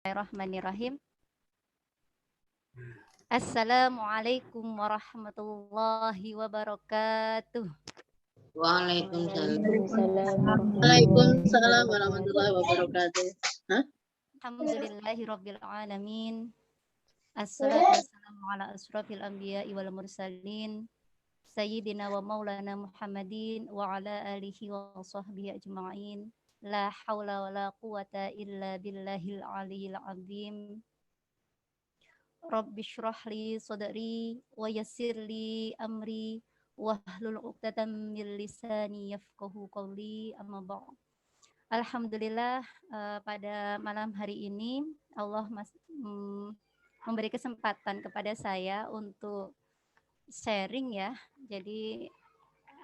Bismillahirrahmanirrahim. Assalamualaikum warahmatullahi wabarakatuh. Waalaikumsalam. Waalaikumsalam Waalaikumsalam warahmatullahi warahmatullahi wabarakatuh. Hah? Alhamdulillahirabbil alamin. Assalatu wassalamu ala asrofil anbiya'i wal mursalin. Sayyidina wa maulana Muhammadin wa ala alihi wa sahbihi ajma'in. La hawla wa la quwata illa billahil aliyil azim. Rabbi shrah li sadri wa yassir li amri wahlul 'uqdatam min lisani yafqahu qawli amma ba'd. Alhamdulillah pada malam hari ini Allah memberi kesempatan kepada saya untuk sharing ya. Jadi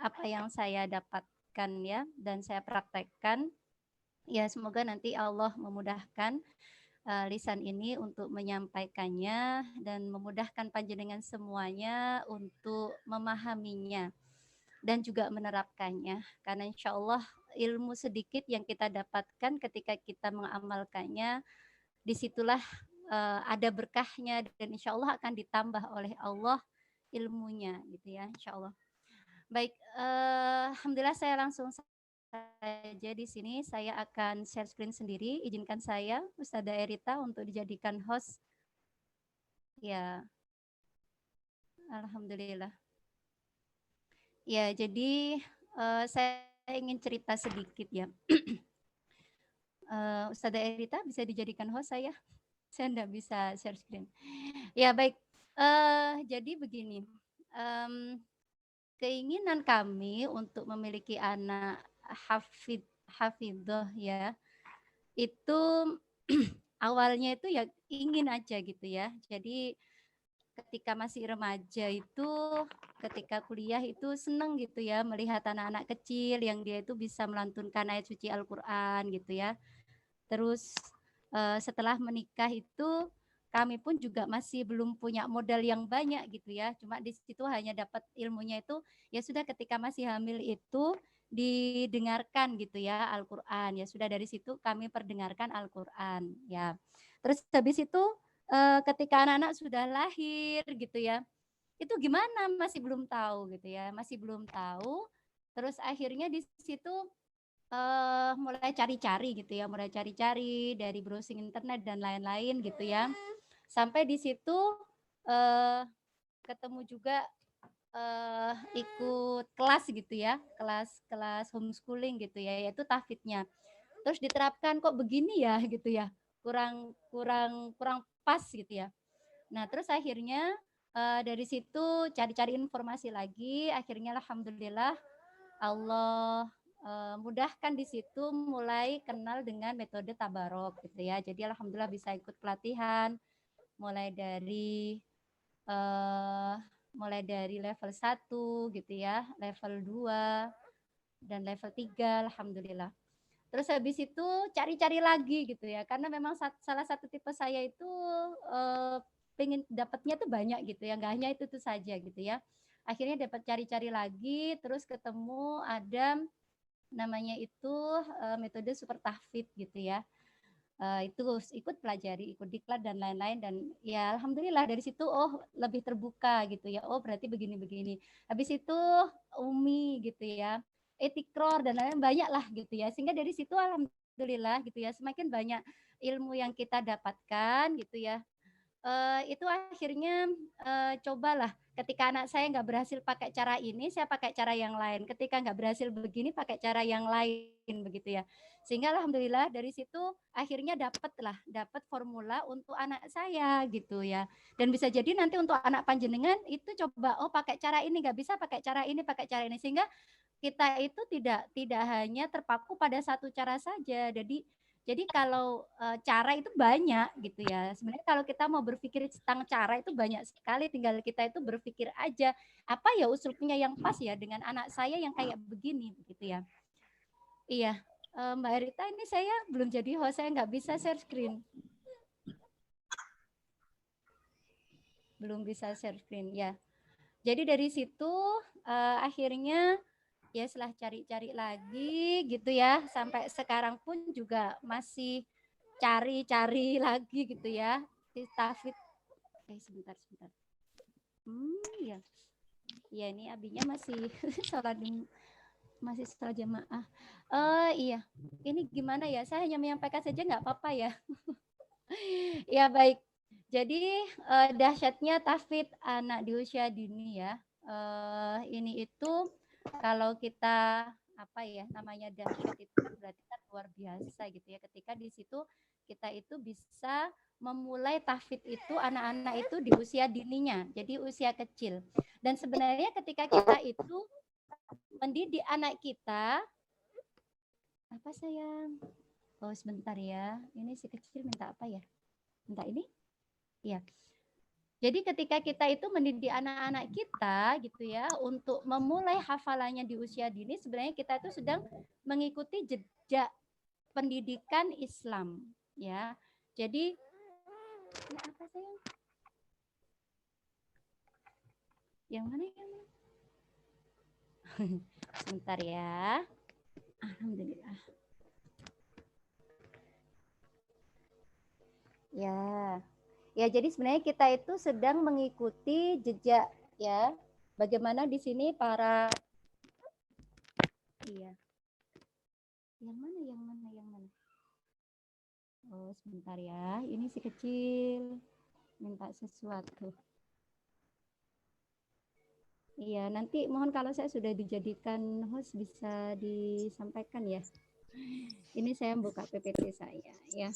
apa yang saya dapatkan ya dan saya praktekkan ya semoga nanti Allah memudahkan lisan ini untuk menyampaikannya dan memudahkan panjenengan semuanya untuk memahaminya dan juga menerapkannya. Karena insya Allah ilmu sedikit yang kita dapatkan ketika kita mengamalkannya, disitulah ada berkahnya dan insya Allah akan ditambah oleh Allah ilmunya gitu ya insya Allah. Baik, alhamdulillah saya langsung saja di sini saya akan share screen sendiri. Izinkan saya Ustazah Erita untuk dijadikan host. Ya, alhamdulillah. Ya, jadi saya ingin cerita sedikit ya. Ustazah Erita bisa dijadikan host saya? Saya enggak bisa share screen. Ya, baik. Jadi begini. Keinginan kami untuk memiliki anak hafidhoh ya, itu awalnya itu ya ingin aja gitu ya. Jadi ketika masih remaja itu, ketika kuliah itu seneng gitu ya melihat anak-anak kecil yang dia itu bisa melantunkan ayat suci Al-Quran gitu ya. Terus setelah menikah itu kami pun juga masih belum punya modal yang banyak gitu ya. Cuma di situ hanya dapat ilmunya itu ya sudah ketika masih hamil itu didengarkan gitu ya Al-Qur'an. Ya sudah dari situ kami perdengarkan Al-Qur'an ya. Terus habis itu ketika anak-anak sudah lahir gitu ya. Itu gimana masih belum tahu gitu ya. Masih belum tahu. Terus akhirnya di situ mulai cari-cari gitu ya, mulai cari-cari dari browsing internet dan lain-lain gitu ya. Sampai di situ ketemu juga ikut kelas gitu ya, kelas homeschooling gitu ya, yaitu tahfidnya. Terus diterapkan kok begini ya gitu ya, kurang kurang kurang pas gitu ya. Nah terus akhirnya dari situ cari-cari informasi lagi, akhirnya alhamdulillah Allah mudahkan di situ mulai kenal dengan metode tabarok gitu ya. Jadi alhamdulillah bisa ikut pelatihan mulai dari eh, level 1 gitu ya, level 2 dan level 3 alhamdulillah. Terus habis itu cari-cari lagi gitu ya. Karena memang salah satu tipe saya itu pengen dapatnya tuh banyak gitu ya, nggak hanya itu tuh saja gitu ya. Akhirnya dapat cari-cari lagi, terus ketemu ada namanya itu metode super tahfidz gitu ya. Itu ikut pelajari, ikut diklat dan lain-lain dan ya alhamdulillah dari situ oh lebih terbuka gitu ya. Oh berarti begini-begini. Habis itu Umi gitu ya. Etikror dan lain-lain banyak lah gitu ya. Sehingga dari situ alhamdulillah gitu ya semakin banyak ilmu yang kita dapatkan gitu ya. Itu akhirnya cobalah ketika anak saya nggak berhasil pakai cara ini, saya pakai cara yang lain. Ketika nggak berhasil begini, pakai cara yang lain begitu ya. Sehingga alhamdulillah dari situ akhirnya dapat formula untuk anak saya gitu ya. Dan bisa jadi nanti untuk anak panjenengan itu coba oh pakai cara ini nggak bisa pakai cara ini pakai cara ini sehingga kita itu tidak hanya terpaku pada satu cara saja. Jadi kalau cara itu banyak gitu ya. Sebenarnya kalau kita mau berpikir tentang cara itu banyak sekali. Tinggal kita itu berpikir aja apa ya usulnya yang pas ya dengan anak saya yang kayak begini gitu ya. Iya, Mbak Erita ini saya belum jadi host, saya nggak bisa share screen. Belum bisa share screen ya. Jadi dari situ akhirnya ya setelah cari-cari lagi gitu ya sampai sekarang pun juga masih cari-cari lagi gitu ya. Si tahfidz. Sebentar. Ya. Ya ini abinya masih masih sholat jamaah. Iya. Ini gimana ya? Saya hanya menyampaikan saja nggak apa-apa ya. Ya baik. Jadi dahsyatnya tahfidz anak di usia dini ya. Ini itu kalau kita apa ya namanya dahsyat itu kan berarti kan luar biasa gitu ya. Ketika di situ kita itu bisa memulai tahfidz itu anak-anak itu di usia dininya, jadi usia kecil. Dan sebenarnya ketika kita itu mendidik anak kita, apa sayang? Oh sebentar ya, ini si kecil minta apa ya? Minta ini? Iya. Jadi ketika kita itu mendidik anak-anak kita gitu ya untuk memulai hafalannya di usia dini, sebenarnya kita itu sedang mengikuti jejak pendidikan Islam ya. Jadi ini apa sayang? Yang mana yang mana? Sebentar ya. Alhamdulillah. Ya. Ya, jadi sebenarnya kita itu sedang mengikuti jejak ya. Bagaimana di sini para iya. Yang mana? Oh, sebentar ya. Ini si kecil minta sesuatu. Iya, nanti mohon kalau saya sudah dijadikan host bisa disampaikan ya. Ini saya buka PPT saya ya.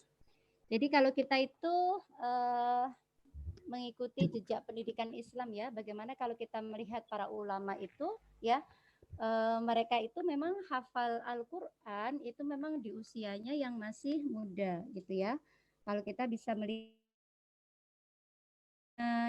Jadi kalau kita itu mengikuti jejak pendidikan Islam ya, bagaimana kalau kita melihat para ulama itu ya, mereka itu memang hafal Al-Quran itu memang di usianya yang masih muda gitu ya. Kalau kita bisa melihat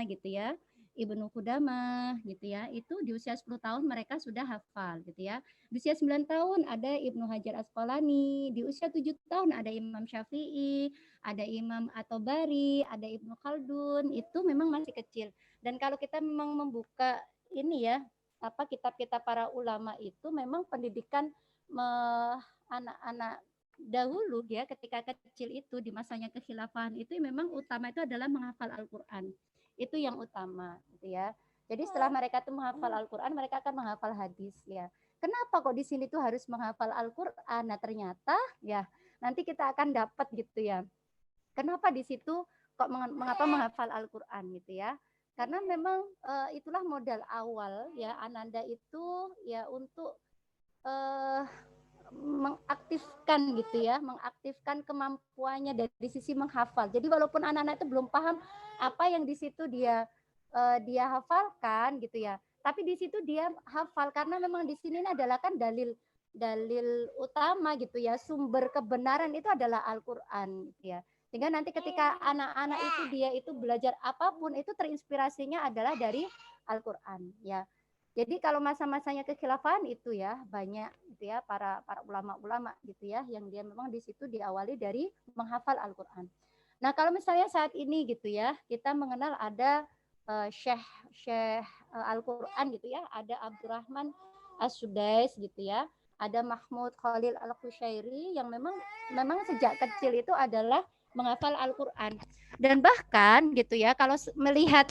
gitu ya, Ibnu Qudamah gitu ya, itu di usia 10 tahun mereka sudah hafal gitu ya. Di usia 9 tahun ada Ibnu Hajar Asqalani, di usia 7 tahun ada Imam Syafi'i, ada Imam At-Tabari, ada Ibnu Khaldun, itu memang masih kecil. Dan kalau kita memang membuka ini ya, apa kitab-kitab para ulama itu memang pendidikan anak-anak dahulu ya ketika kecil itu di masanya kekhilafahan itu memang utama itu adalah menghafal Al-Qur'an. Itu yang utama gitu ya. Jadi setelah mereka tuh menghafal Al-Qur'an, mereka akan menghafal hadis ya. Kenapa kok di sini tuh harus menghafal Al-Qur'an? Nah, ternyata ya nanti kita akan dapat gitu ya. Kenapa di situ kok mengapa menghafal Al-Qur'an gitu ya? Karena memang itulah modal awal ya Ananda itu ya untuk mengaktifkan gitu ya, mengaktifkan kemampuannya dari sisi menghafal. Jadi walaupun anak-anak itu belum paham apa yang di situ dia hafalkan gitu ya, tapi di situ dia hafal karena memang di sini adalah kan dalil utama gitu ya, sumber kebenaran itu adalah Al-Qur'an gitu ya. Sehingga nanti ketika anak-anak itu dia itu belajar apapun itu terinspirasinya adalah dari Al-Qur'an ya. Jadi kalau masa-masanya kekhilafahan itu ya banyak gitu ya para ulama-ulama gitu ya yang dia memang di situ diawali dari menghafal Al-Qur'an. Nah, kalau misalnya saat ini gitu ya, kita mengenal ada Syekh Al-Qur'an gitu ya, ada Abdurrahman As-Sudais gitu ya, ada Mahmud Khalil Al-Qushairi yang memang sejak kecil itu adalah menghafal Al-Qur'an. Dan bahkan gitu ya, kalau melihat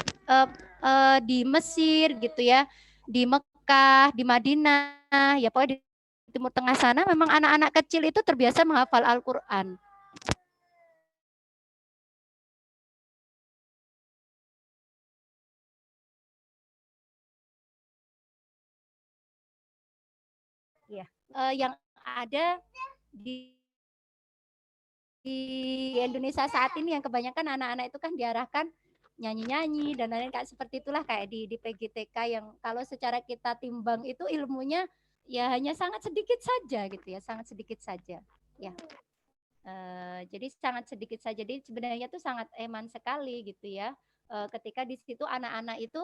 di Mesir gitu ya, di Mekah, di Madinah, ya pokoknya di Timur Tengah sana memang anak-anak kecil itu terbiasa menghafal Al-Qur'an. Ya, yang ada di Indonesia saat ini yang kebanyakan anak-anak itu kan diarahkan nyanyi-nyanyi dan lain-lain kayak seperti itulah kayak di PGTK yang kalau secara kita timbang itu ilmunya ya hanya sangat sedikit saja gitu ya, sangat sedikit saja. Ya. Jadi sangat sedikit saja. Jadi sebenarnya itu sangat eman sekali gitu ya. Ketika di situ anak-anak itu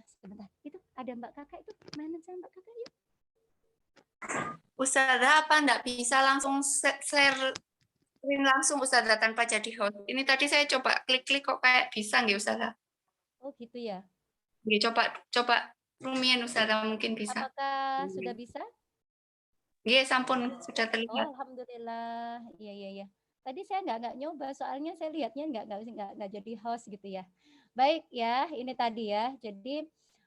sebentar, itu ada Mbak Kakak itu mainan sama Mbak Kakak yuk. Ustazah, apa enggak bisa langsung share screen langsung Ustazah tanpa jadi host? Ini tadi saya coba klik-klik kok kayak bisa nggih Ustazah? Oh gitu ya. Nggih, coba rumiyin Ustazah mungkin bisa. Apakah sudah bisa? Nggih, sampun sudah terlihat. Oh, alhamdulillah. Iya. Tadi saya nggak nyoba, soalnya saya lihatnya nggak jadi host gitu ya. Baik ya, ini tadi ya. Jadi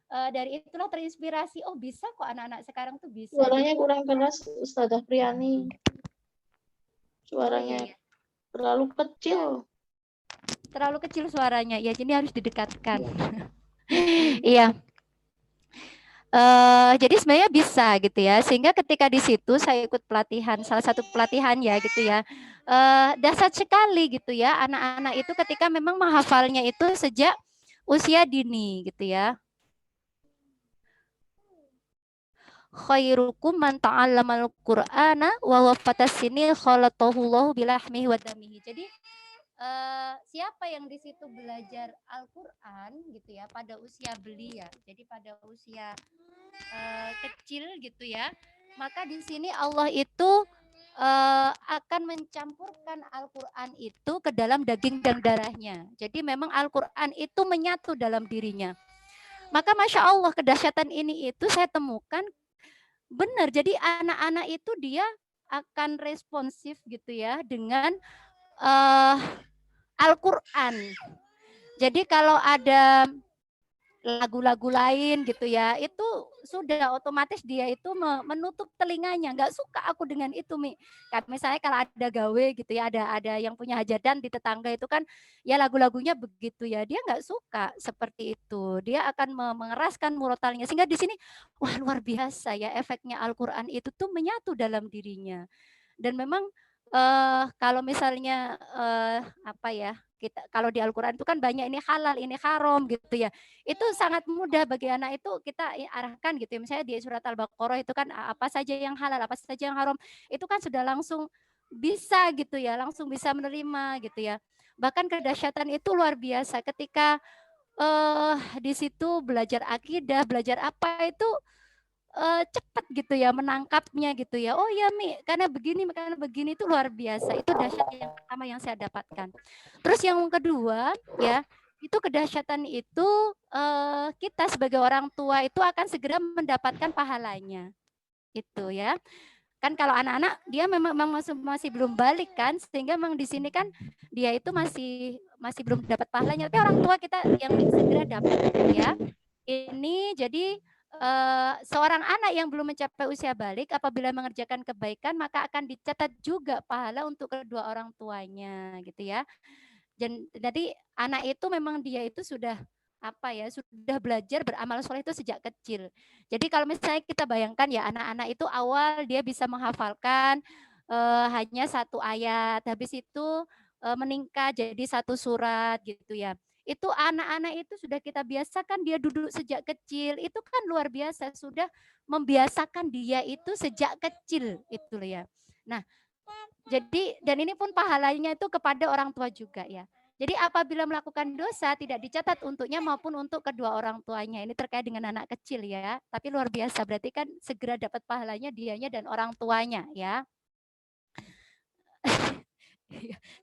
dari itulah terinspirasi. Oh bisa kok anak-anak sekarang tuh bisa. Suaranya kurang keras, Ustazah Priani. Oh Suaranya iya, terlalu kecil. terlalu kecil suaranya. Ya, jadi harus didekatkan. Iya. Jadi sebenarnya bisa gitu ya, sehingga ketika di situ saya ikut pelatihan, salah satu pelatihan ya gitu ya, dahsyat sekali gitu ya, anak-anak itu ketika memang menghafalnya itu sejak usia dini gitu ya. Khairukum man ta'allamal Qur'ana wa huwa fatasini khalaqahullahu bilahmihi wa damihi. Jadi siapa yang di situ belajar Al-Qur'an gitu ya pada usia belia. Jadi pada usia kecil gitu ya, maka di sini Allah itu akan mencampurkan Al-Quran itu ke dalam daging dan darahnya. Jadi memang Al-Quran itu menyatu dalam dirinya. Maka Masya Allah kedahsyatan ini itu saya temukan benar. Jadi anak-anak itu dia akan responsif gitu ya dengan Al-Quran. Jadi kalau ada lagu-lagu lain gitu ya, itu sudah otomatis dia itu menutup telinganya. Nggak suka aku dengan itu, Mi. Kayak misalnya kalau ada gawe gitu ya, ada yang punya hajatan di tetangga itu kan, ya lagu-lagunya begitu ya, dia nggak suka seperti itu. Dia akan mengeraskan murotalnya. Sehingga di sini, wah luar biasa ya efeknya Al-Quran itu tuh menyatu dalam dirinya. Dan memang kalau misalnya apa ya, kita kalau di Al-Quran itu kan banyak ini halal, ini haram gitu ya. Itu sangat mudah bagi anak itu kita arahkan gitu ya. Misalnya di surat Al-Baqarah itu kan apa saja yang halal, apa saja yang haram, itu kan sudah langsung bisa gitu ya, langsung bisa menerima gitu ya. Bahkan kedahsyatan itu luar biasa ketika di situ belajar akidah, belajar apa itu cepat gitu ya menangkapnya gitu ya. Oh ya Mi, karena begini itu luar biasa. Itu dahsyat yang pertama yang saya dapatkan. Terus yang kedua ya, itu kedahsyatan itu kita sebagai orang tua itu akan segera mendapatkan pahalanya. Itu ya. Kan kalau anak-anak dia memang masih belum balik kan, sehingga memang di sini kan dia itu masih belum dapat pahalanya. Tapi orang tua kita yang segera dapat ya. Ini jadi seorang anak yang belum mencapai usia balik apabila mengerjakan kebaikan maka akan dicatat juga pahala untuk kedua orang tuanya gitu ya. Jadi anak itu memang dia itu sudah apa ya, sudah belajar beramal soleh itu sejak kecil. Jadi kalau misalnya kita bayangkan ya anak-anak itu awal dia bisa menghafalkan hanya satu ayat, habis itu meningkat jadi satu surat gitu ya. Itu anak-anak itu sudah kita biasakan dia duduk sejak kecil, itu kan luar biasa, sudah membiasakan dia itu sejak kecil itu loh ya. Nah, jadi dan ini pun pahalanya itu kepada orang tua juga ya. Jadi apabila melakukan dosa tidak dicatat untuknya maupun untuk kedua orang tuanya. Ini terkait dengan anak kecil ya. Tapi luar biasa berarti kan segera dapat pahalanya dianya dan orang tuanya ya.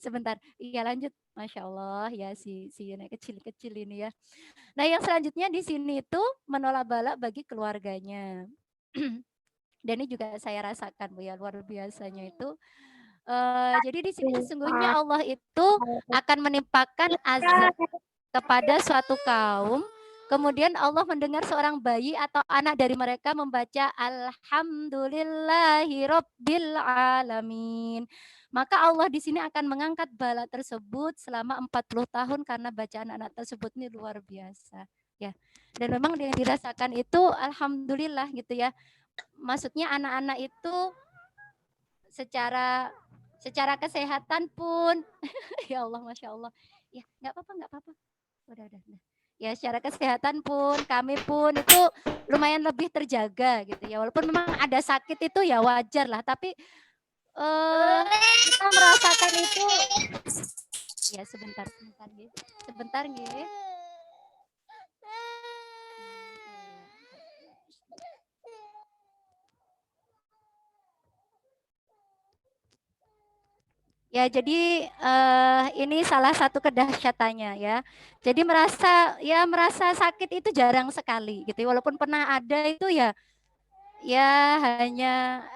Sebentar. Iya lanjut. Masya Allah ya si anak kecil-kecil ini ya. Nah yang selanjutnya di sini itu menolak balak bagi keluarganya. Dan ini juga saya rasakan Bu ya luar biasanya itu. Jadi di sini sesungguhnya Allah itu akan menimpakan azab kepada suatu kaum. Kemudian Allah mendengar seorang bayi atau anak dari mereka membaca Alhamdulillahirabbil alamin. Maka Allah di sini akan mengangkat bala tersebut selama 40 tahun karena bacaan anak tersebut ini luar biasa ya. Dan memang yang dirasakan itu alhamdulillah gitu ya. Maksudnya anak-anak itu secara kesehatan pun ya Allah Masya Allah ya nggak apa-apa udah ya secara kesehatan pun kami pun itu lumayan lebih terjaga gitu ya walaupun memang ada sakit itu ya wajar lah tapi kita merasakan itu ya sebentar gitu. Ya, jadi ini salah satu kedahsyatannya ya. Jadi merasa sakit itu jarang sekali gitu. Walaupun pernah ada itu ya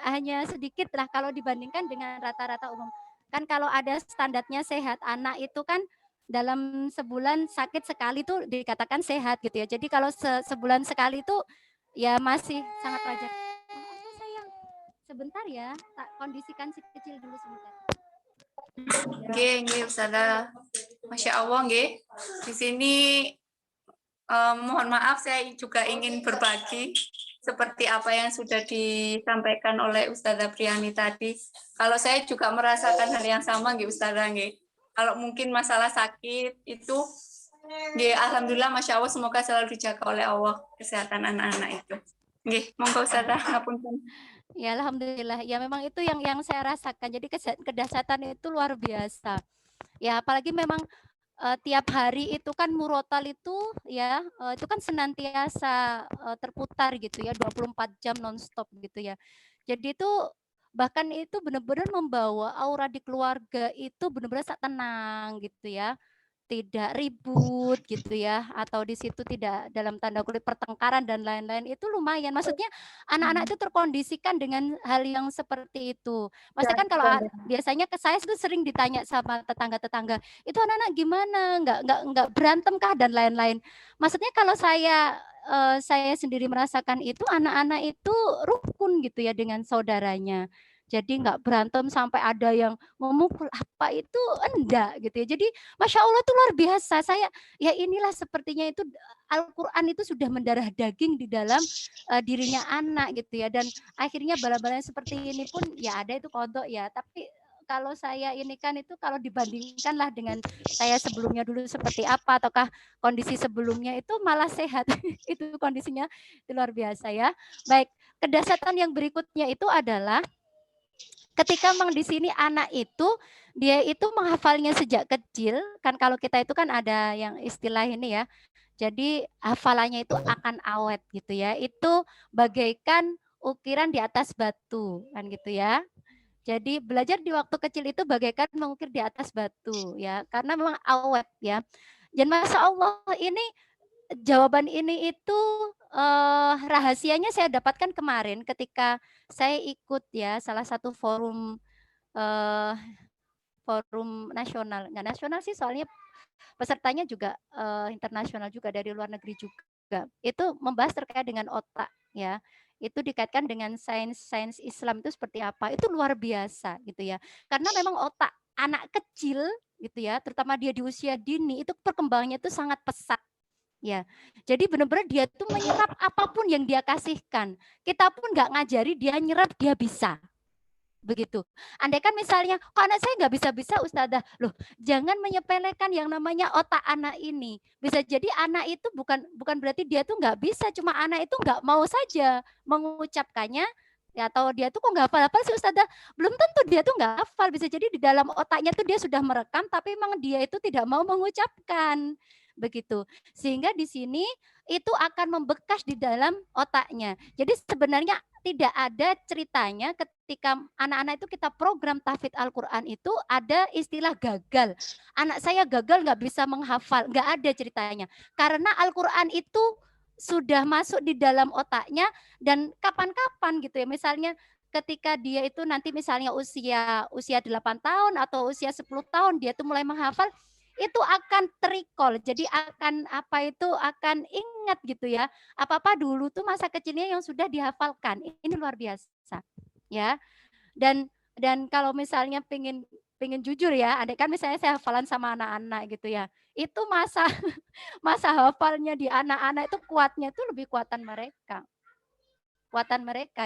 hanya sedikit lah kalau dibandingkan dengan rata-rata umum. Kan kalau ada standarnya sehat, anak itu kan dalam sebulan sakit sekali tuh dikatakan sehat gitu ya. Jadi kalau sebulan sekali itu ya masih sangat wajar. Oh, sayang, sebentar ya, tak kondisikan si kecil dulu sebentar. Nggih, Ustazah. Masya Allah, nggih. Di sini mohon maaf saya juga ingin berbagi seperti apa yang sudah disampaikan oleh Ustazah Priani tadi. Kalau saya juga merasakan hal yang sama, nggih Ustazah, nggih. Kalau mungkin masalah sakit itu, nggih, alhamdulillah, Masya Allah, semoga selalu dijaga oleh Allah kesehatan anak-anak itu. Nggih, monggo Ustazah, ngapunten. Ya alhamdulillah. Ya memang itu yang saya rasakan. Jadi kedahsyatan itu luar biasa. Ya apalagi memang tiap hari itu kan murotal itu ya itu kan senantiasa terputar gitu ya 24 jam nonstop gitu ya. Jadi itu bahkan itu benar-benar membawa aura di keluarga itu benar-benar tenang gitu ya. Tidak ribut gitu ya, atau di situ tidak dalam tanda kutip pertengkaran dan lain-lain, itu lumayan. Maksudnya anak-anak itu terkondisikan dengan hal yang seperti itu. Maksudnya kan kalau biasanya ke saya itu sering ditanya sama tetangga-tetangga, itu anak-anak gimana? Nggak berantem kah dan lain-lain. Maksudnya kalau saya sendiri merasakan itu anak-anak itu rukun gitu ya dengan saudaranya. Jadi nggak berantem sampai ada yang memukul apa itu enggak gitu ya. Jadi Masya Allah itu luar biasa. Saya ya inilah sepertinya itu Al-Quran itu sudah mendarah daging di dalam dirinya anak gitu ya. Dan akhirnya bala-bala seperti ini pun ya ada itu kodok ya. Tapi kalau saya ini kan itu kalau dibandingkan lah dengan saya sebelumnya dulu seperti apa ataukah kondisi sebelumnya itu malah sehat. Itu kondisinya itu luar biasa ya. Baik, kedahsyatan yang berikutnya itu adalah ketika memang di sini anak itu dia itu menghafalnya sejak kecil, kan kalau kita itu kan ada yang istilah ini ya. Jadi hafalannya itu akan awet gitu ya. Itu bagaikan ukiran di atas batu kan gitu ya. Jadi belajar di waktu kecil itu bagaikan mengukir di atas batu ya, karena memang awet ya. Dan Masya Allah ini jawaban ini itu rahasianya saya dapatkan kemarin ketika saya ikut ya salah satu forum eh, forum nasional. Nggak nasional sih soalnya pesertanya juga internasional juga dari luar negeri juga. Itu membahas terkait dengan otak ya. Itu dikaitkan dengan sains Islam itu seperti apa. Itu luar biasa gitu ya. Karena memang otak anak kecil gitu ya, terutama dia di usia dini itu perkembangannya itu sangat pesat. Ya, jadi benar-benar dia tuh menyerap apapun yang dia kasihkan. Kita pun nggak ngajari dia nyerap, dia bisa. Begitu. Andai kan misalnya, kok anak saya nggak bisa-bisa Ustazah. Loh, jangan menyepelekan yang namanya otak anak ini. Bisa jadi anak itu bukan berarti dia tuh nggak bisa, cuma anak itu nggak mau saja mengucapkannya. Ya, atau dia tuh kok nggak hafal-hafal sih Ustazah. Belum tentu dia tuh nggak hafal. Bisa jadi di dalam otaknya tuh dia sudah merekam, tapi memang dia itu tidak mau mengucapkan. Begitu. Sehingga di sini itu akan membekas di dalam otaknya. Jadi sebenarnya tidak ada ceritanya ketika anak-anak itu kita program tahfidz Al-Quran itu ada istilah gagal. Anak saya gagal nggak bisa menghafal, nggak ada ceritanya. Karena Al-Quran itu sudah masuk di dalam otaknya dan kapan-kapan gitu ya. Misalnya ketika dia itu nanti misalnya usia 8 tahun atau usia 10 tahun dia tuh mulai menghafal, itu akan terrecall. Jadi akan ingat gitu ya. Apa-apa dulu tuh masa kecilnya yang sudah dihafalkan. Ini luar biasa. Ya. Dan kalau misalnya pengen jujur ya, andai kan misalnya saya hafalan sama anak-anak gitu ya. Itu masa masa hafalnya di anak-anak itu kuatnya itu lebih kuatan mereka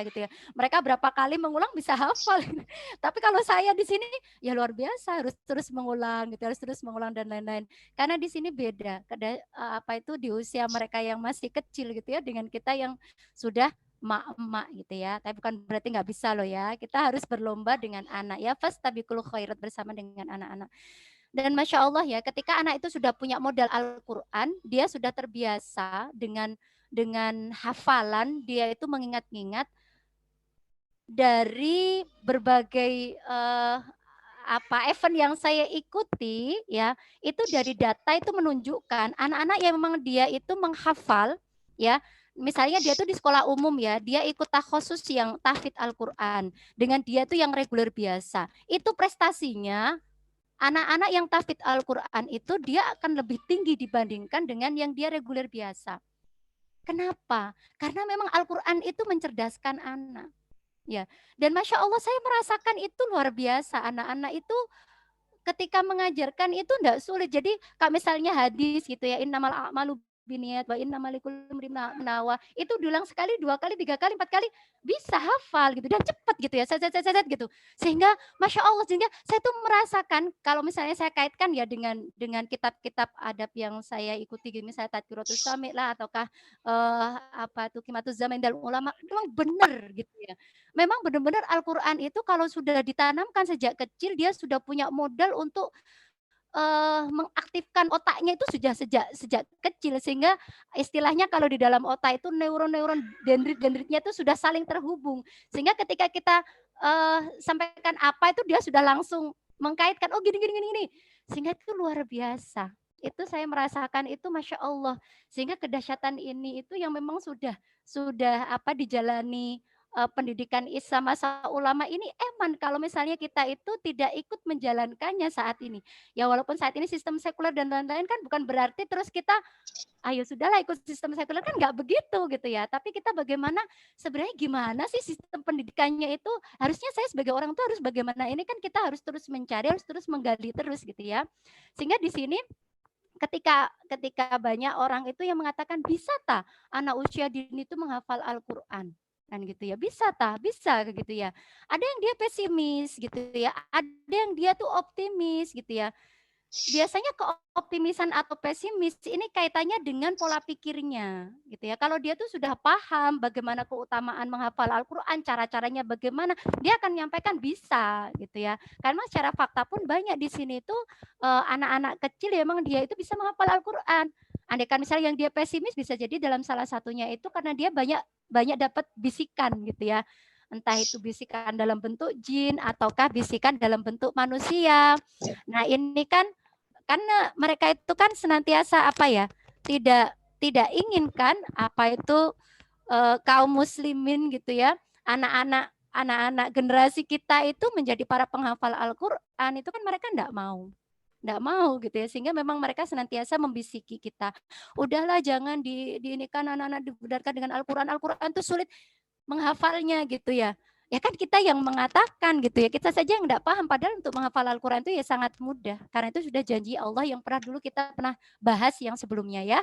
gitu ya. Mereka berapa kali mengulang bisa hafal. Tapi kalau saya di sini ya luar biasa harus terus mengulang gitu, harus terus mengulang dan lain-lain. Karena di sini beda. Apa itu di usia mereka yang masih kecil gitu ya dengan kita yang sudah emak-emak gitu ya. Tapi bukan berarti nggak bisa loh ya. Kita harus berlomba dengan anak ya. Fastabiqul khairat bersama dengan anak-anak. Dan Masya Allah ya, ketika anak itu sudah punya modal Al-Quran, dia sudah terbiasa dengan hafalan, dia itu mengingat-ingat dari berbagai event yang saya ikuti ya, itu dari data itu menunjukkan anak-anak yang memang dia itu menghafal ya misalnya dia tuh di sekolah umum ya, dia ikut takhusus yang tahfidz Al-Qur'an, dengan dia tuh yang reguler biasa. Itu prestasinya anak-anak yang tahfidz Al-Qur'an itu dia akan lebih tinggi dibandingkan dengan yang dia reguler biasa. Kenapa? Karena memang Al-Qur'an itu mencerdaskan anak. Ya, dan Masya Allah saya merasakan itu luar biasa. Anak-anak itu ketika mengajarkan itu enggak sulit. Jadi Kak misalnya hadis gitu ya, innamal a'malu binniyat wa innamal likulli imrin ma nawa. Itu diulang sekali, 2 kali, 3 kali, 4 kali bisa hafal gitu dan cepat gitu ya. Set gitu. Sehingga Masya Allah sehingga saya tuh merasakan kalau misalnya saya kaitkan ya dengan kitab-kitab adab yang saya ikuti gitu misalnya Tadkiratus Sami lah ataukah apa tuh Qimatuz Zaman dan Ulama memang benar gitu ya. Memang benar-benar Al-Qur'an itu kalau sudah ditanamkan sejak kecil dia sudah punya modal untuk mengaktifkan otaknya itu sudah sejak sejak kecil sehingga istilahnya kalau di dalam otak itu neuron-neuron dendrit-dendritnya itu sudah saling terhubung sehingga ketika kita sampaikan apa itu dia sudah langsung mengkaitkan oh gini gini gini gini sehingga itu luar biasa itu saya merasakan itu Masya Allah sehingga kedahsyatan ini itu yang memang sudah apa dijalani pendidikan Islam masa ulama ini eman kalau misalnya kita itu tidak ikut menjalankannya saat ini. Ya walaupun saat ini sistem sekuler dan lain-lain kan bukan berarti terus kita ayo sudahlah ikut sistem sekuler kan nggak begitu gitu ya. Tapi kita bagaimana sebenarnya gimana sih sistem pendidikannya itu harusnya saya sebagai orang tua harus bagaimana ini kan kita harus terus mencari harus terus menggali terus gitu ya. Sehingga di sini ketika banyak orang itu yang mengatakan bisa tak anak usia dini itu menghafal Al-Qur'an kan gitu ya bisa bisa gitu ya ada yang dia pesimis gitu ya ada yang dia tuh optimis gitu ya biasanya keoptimisan atau pesimis ini kaitannya dengan pola pikirnya gitu ya kalau dia tuh sudah paham bagaimana keutamaan menghafal Al-Qur'an cara-caranya bagaimana dia akan menyampaikan bisa gitu ya karena secara fakta pun banyak di sini tuh anak-anak kecil ya memang dia itu bisa menghafal Al-Qur'an andaikan misalnya yang dia pesimis bisa jadi dalam salah satunya itu karena dia banyak dapat bisikan gitu ya entah itu bisikan dalam bentuk jin ataukah bisikan dalam bentuk manusia nah ini kan karena mereka itu kan senantiasa apa ya tidak inginkan apa itu kaum muslimin gitu ya anak-anak generasi kita itu menjadi para penghafal Al-Qur'an itu kan mereka enggak mau gitu ya sehingga memang mereka senantiasa membisiki kita udahlah jangan diinikan anak-anak dibudarkan dengan Al-Qur'an itu sulit menghafalnya gitu ya ya kan kita yang mengatakan gitu ya kita saja yang tidak paham padahal untuk menghafal Al-Qur'an itu ya sangat mudah karena itu sudah janji Allah yang pernah dulu kita pernah bahas yang sebelumnya ya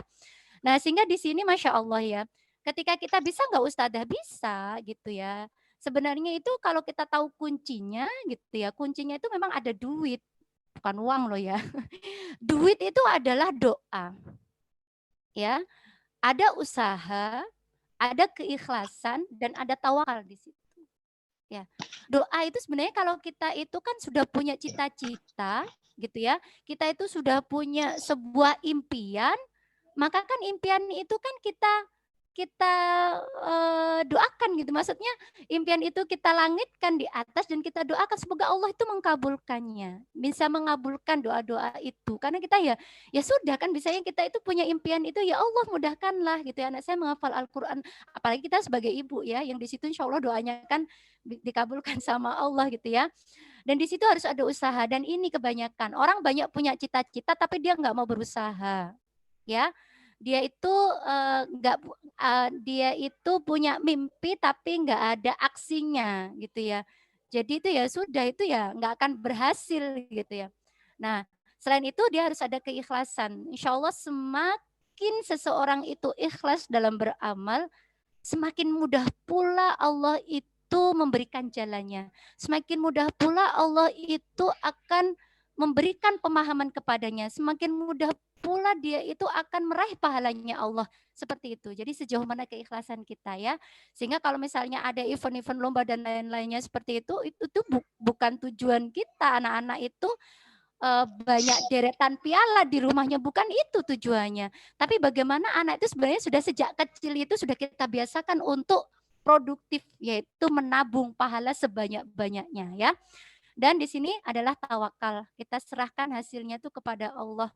nah sehingga di sini Masya Allah ya ketika kita bisa nggak Ustadzah bisa gitu ya sebenarnya itu kalau kita tahu kuncinya gitu ya kuncinya itu memang ada duit bukan uang loh ya duit itu adalah doa ya ada usaha ada keikhlasan dan ada tawakal di situ. Ya. Doa itu sebenarnya kalau kita itu kan sudah punya cita-cita gitu ya. Kita itu sudah punya sebuah impian, maka kan impian itu kan kita doakan gitu. Maksudnya impian itu kita langitkan di atas dan kita doakan semoga Allah itu mengabulkannya. Bisa mengabulkan doa-doa itu. Karena kita ya sudah kan bisanya kita itu punya impian itu ya Allah mudahkanlah gitu ya anak saya menghafal Al-Qur'an. Apalagi kita sebagai ibu ya yang di situ insya Allah doanya kan dikabulkan sama Allah gitu ya. Dan di situ harus ada usaha dan ini kebanyakan orang banyak punya cita-cita tapi dia nggak mau berusaha. Ya dia itu dia itu punya mimpi tapi nggak ada aksinya gitu ya. Jadi itu ya sudah itu ya nggak akan berhasil gitu ya. Nah selain itu dia harus ada keikhlasan. Insya Allah semakin seseorang itu ikhlas dalam beramal, semakin mudah pula Allah itu memberikan jalannya. Semakin mudah pula Allah itu akan memberikan pemahaman kepadanya. Semakin mudah pula dia itu akan meraih pahalanya Allah. Seperti itu. Jadi sejauh mana keikhlasan kita ya. Sehingga kalau misalnya ada event-event lomba dan lain-lainnya seperti itu bukan tujuan kita anak-anak itu banyak deretan piala di rumahnya, bukan itu tujuannya. Tapi bagaimana anak itu sebenarnya sudah sejak kecil itu sudah kita biasakan untuk produktif, yaitu menabung pahala sebanyak-banyaknya ya. Dan di sini adalah tawakal. Kita serahkan hasilnya itu kepada Allah.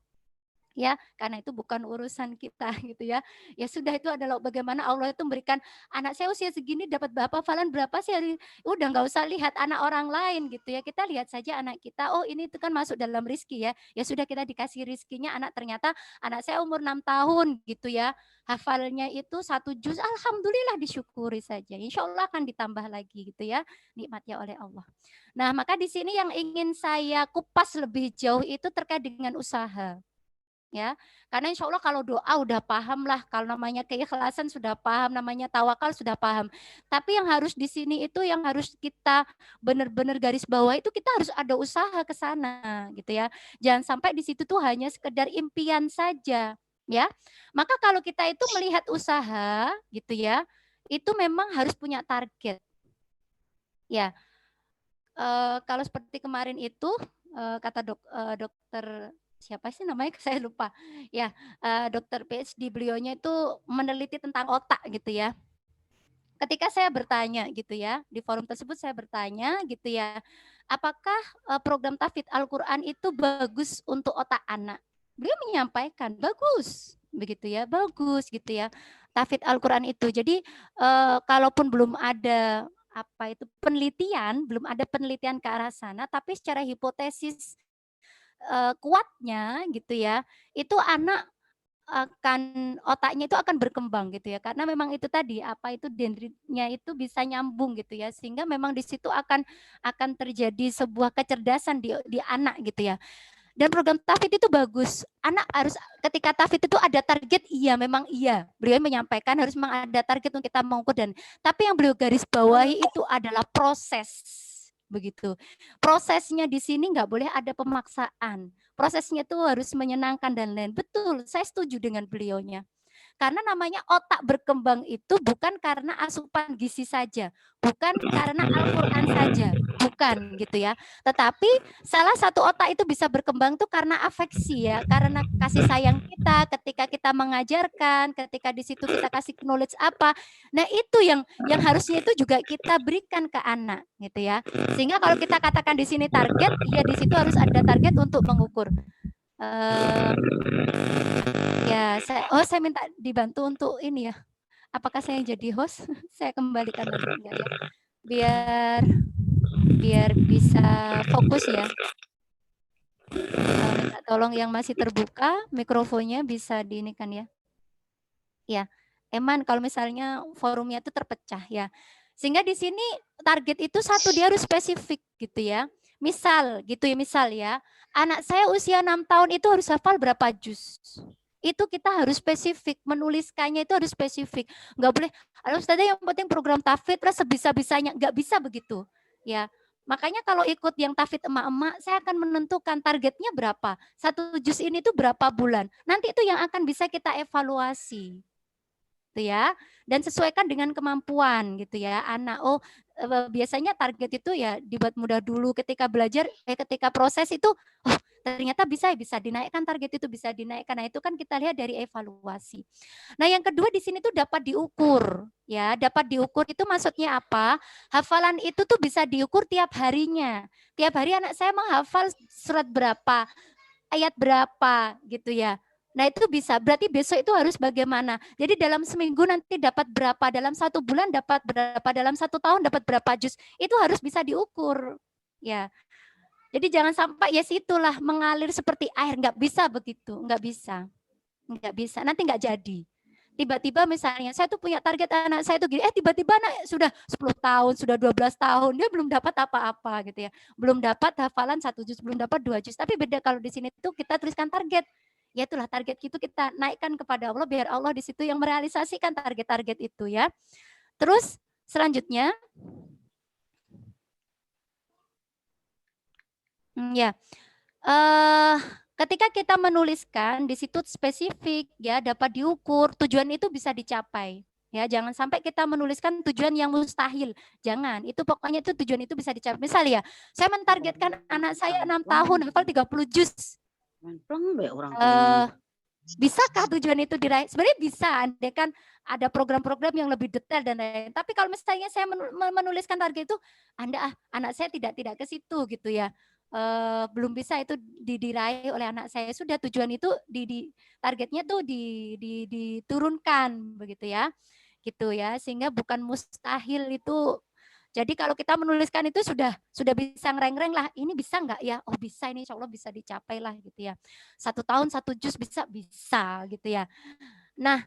Ya, karena itu bukan urusan kita gitu ya. Ya sudah, itu adalah bagaimana Allah itu memberikan, anak saya usia segini dapat hafalan berapa sih hari, udah nggak usah lihat anak orang lain gitu ya. Kita lihat saja anak kita, oh ini itu kan masuk dalam rizki ya. Ya sudah, kita dikasih rizkinya anak, ternyata anak saya umur 6 tahun gitu ya. Hafalnya itu 1 juz, alhamdulillah, disyukuri saja. Insya Allah akan ditambah lagi gitu ya, nikmatnya oleh Allah. Nah, maka di sini yang ingin saya kupas lebih jauh itu terkait dengan usaha. Ya, karena insya Allah kalau doa udah paham lah, kalau namanya keikhlasan sudah paham, namanya tawakal sudah paham. Tapi yang harus di sini itu, yang harus kita benar-benar garis bawah itu, kita harus ada usaha ke sana gitu ya. Jangan sampai di situ tuh hanya sekedar impian saja ya. Maka kalau kita itu melihat usaha gitu ya, itu memang harus punya target. Ya, kalau seperti kemarin itu kata dokter siapa sih namanya, saya lupa ya, dokter PhD, beliaunya itu meneliti tentang otak gitu ya. Ketika saya bertanya gitu ya, di forum tersebut saya bertanya gitu ya, apakah program tahfidz Al-Quran itu bagus untuk otak anak? Beliau menyampaikan bagus begitu ya, bagus gitu ya, tahfidz Al-Quran itu. Jadi kalaupun belum ada apa itu penelitian, belum ada penelitian ke arah sana, tapi secara hipotesis kuatnya gitu ya, itu anak akan, otaknya itu akan berkembang gitu ya, karena memang itu tadi, apa itu, dendritnya itu bisa nyambung gitu ya, sehingga memang di situ akan terjadi sebuah kecerdasan di anak gitu ya. Dan program tahfidz itu bagus. Anak harus, ketika tahfidz itu ada target, iya memang iya. Beliau menyampaikan harus memang ada target untuk kita mengukur, dan tapi yang beliau garis bawahi itu adalah proses. Begitu. Prosesnya di sini nggak boleh ada pemaksaan. Prosesnya itu harus menyenangkan dan lain. Betul, saya setuju dengan beliaunya. Karena namanya otak berkembang itu bukan karena asupan gizi saja, bukan karena Al-Quran saja, bukan gitu ya. Tetapi salah satu otak itu bisa berkembang tuh karena afeksi ya, karena kasih sayang kita ketika kita mengajarkan, ketika di situ kita kasih knowledge apa. Nah, itu yang harusnya itu juga kita berikan ke anak gitu ya. Sehingga kalau kita katakan di sini target, ya di situ harus ada target untuk mengukur. Ya, saya minta dibantu untuk ini ya. Apakah saya yang jadi host? Saya kembalikan lagi enggak ya. Biar bisa fokus ya. Minta tolong yang masih terbuka mikrofonnya bisa diinikan ya. Ya, Eman, kalau misalnya forumnya itu terpecah ya. Sehingga di sini target itu satu, dia harus spesifik gitu ya. Misal gitu ya, misal ya. Anak saya usia 6 tahun itu harus hafal berapa juz? Itu kita harus spesifik, menuliskannya itu harus spesifik. Enggak boleh, Ustazah yang penting program tahfidz sebisa-bisanya, enggak bisa begitu. Ya, makanya kalau ikut yang tahfidz emak-emak, saya akan menentukan targetnya berapa. 1 juz ini tuh berapa bulan. Nanti itu yang akan bisa kita evaluasi. Gitu ya. Dan sesuaikan dengan kemampuan gitu ya. Anak, biasanya target itu ya dibuat mudah dulu, ketika belajar, ketika proses itu, oh ternyata bisa dinaikkan, target itu bisa dinaikkan. Nah, itu kan kita lihat dari evaluasi. Nah, yang kedua di sini tuh dapat diukur ya. Dapat diukur itu maksudnya apa? Hafalan itu tuh bisa diukur tiap harinya. Tiap hari anak saya menghafal surat berapa, ayat berapa gitu ya. Nah, itu bisa, berarti besok itu harus bagaimana. Jadi dalam seminggu nanti dapat berapa, dalam 1 bulan dapat berapa, dalam 1 tahun dapat berapa juz. Itu harus bisa diukur. Ya. Jadi jangan sampai ya situlah mengalir seperti air, nggak bisa begitu, nggak bisa. Nggak bisa, nanti nggak jadi. Tiba-tiba misalnya saya tuh punya target anak saya tuh gini, tiba-tiba anak sudah 10 tahun, sudah 12 tahun, dia belum dapat apa-apa gitu ya. Belum dapat hafalan 1 juz, belum dapat 2 juz. Tapi beda kalau di sini tuh kita tuliskan target. Ya itulah target itu kita naikkan kepada Allah, biar Allah di situ yang merealisasikan target-target itu ya. Terus selanjutnya ya. Ketika kita menuliskan di situ spesifik ya, dapat diukur, tujuan itu bisa dicapai. Ya, jangan sampai kita menuliskan tujuan yang mustahil. Jangan, itu pokoknya itu tujuan itu bisa dicapai. Misal ya, saya mentargetkan anak saya 6 tahun hafal 30 juz. Bisakah tujuan itu diraih? Sebenarnya bisa, andai kan ada program-program yang lebih detail dan lain-lain. Tapi kalau misalnya saya menuliskan target itu, anak saya tidak ke situ gitu ya. belum bisa itu diraih oleh anak saya, sudah tujuan itu targetnya tuh diturunkan begitu ya. Gitu ya. Sehingga bukan mustahil itu. Jadi kalau kita menuliskan itu sudah bisa ngereng-reng lah, ini bisa nggak ya? Oh bisa, ini insya Allah bisa dicapai lah gitu ya. 1 tahun 1 juz bisa gitu ya. Nah,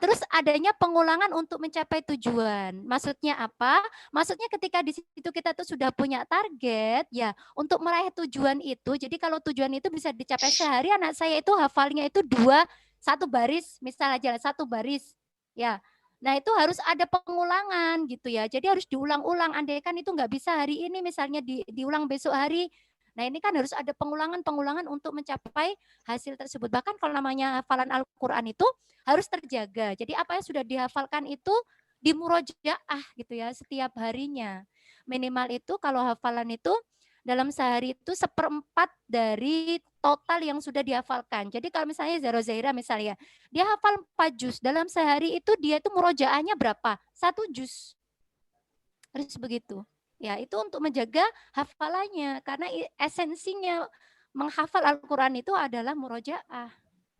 terus adanya pengulangan untuk mencapai tujuan. Maksudnya apa? Maksudnya ketika di situ kita tuh sudah punya target, ya untuk meraih tujuan itu. Jadi kalau tujuan itu bisa dicapai sehari, anak saya itu hafalnya itu 1 baris, misal aja 1 baris, ya. Nah itu harus ada pengulangan gitu ya. Jadi harus diulang-ulang. Andai kan itu nggak bisa hari ini, misalnya diulang besok hari. Nah ini kan harus ada pengulangan untuk mencapai hasil tersebut. Bahkan kalau namanya hafalan Al-Quran itu harus terjaga. Jadi apa yang sudah dihafalkan itu dimurojaah gitu ya setiap harinya. Minimal itu kalau hafalan itu dalam sehari itu 1/4 dari total yang sudah dihafalkan. Jadi kalau misalnya Zaro Zaira misalnya, dia hafal 4 juz. Dalam sehari itu dia itu murojaahnya berapa? 1 juz. Harus begitu. Ya, itu untuk menjaga hafalannya karena esensinya menghafal Al-Qur'an itu adalah murojaah.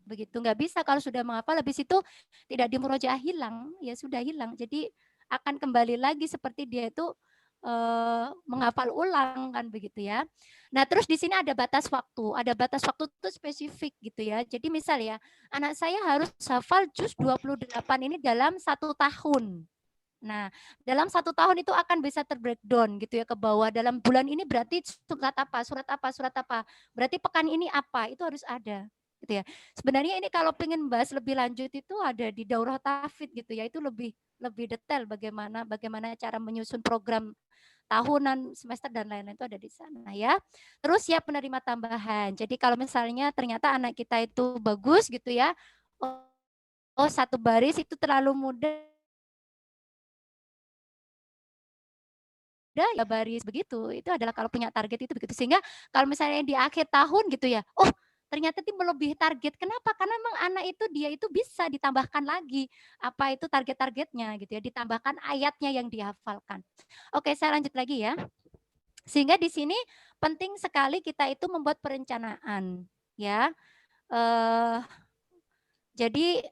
Begitu, nggak bisa kalau sudah menghafal habis itu tidak dimurojaah hilang, ya sudah hilang. Jadi akan kembali lagi seperti dia itu menghafal ulang kan begitu ya. Nah, terus di sini ada batas waktu. Ada batas waktu itu spesifik gitu ya. Jadi misal ya, anak saya harus hafal juz 28 ini dalam 1 tahun. Nah, dalam 1 tahun itu akan bisa terbreakdown gitu ya ke bawah. Dalam bulan ini berarti surat apa, surat apa, surat apa. Berarti pekan ini apa, itu harus ada. Gitu ya. Sebenarnya ini kalau pengen bahas lebih lanjut itu ada di Daurah Tahfidz gitu ya. Itu lebih detail bagaimana cara menyusun program tahunan, semester dan lain-lain itu ada di sana ya. Terus siap penerima tambahan. Jadi kalau misalnya ternyata anak kita itu bagus gitu ya. Oh 1 baris itu terlalu mudah ya baris begitu. Itu adalah kalau punya target itu begitu. Sehingga kalau misalnya di akhir tahun gitu ya, oh ternyata itu melebihi target. Kenapa? Karena memang anak itu dia itu bisa ditambahkan lagi apa itu target-targetnya gitu ya, ditambahkan ayatnya yang dihafalkan. Oke, saya lanjut lagi ya. Sehingga di sini penting sekali kita itu membuat perencanaan ya. Jadi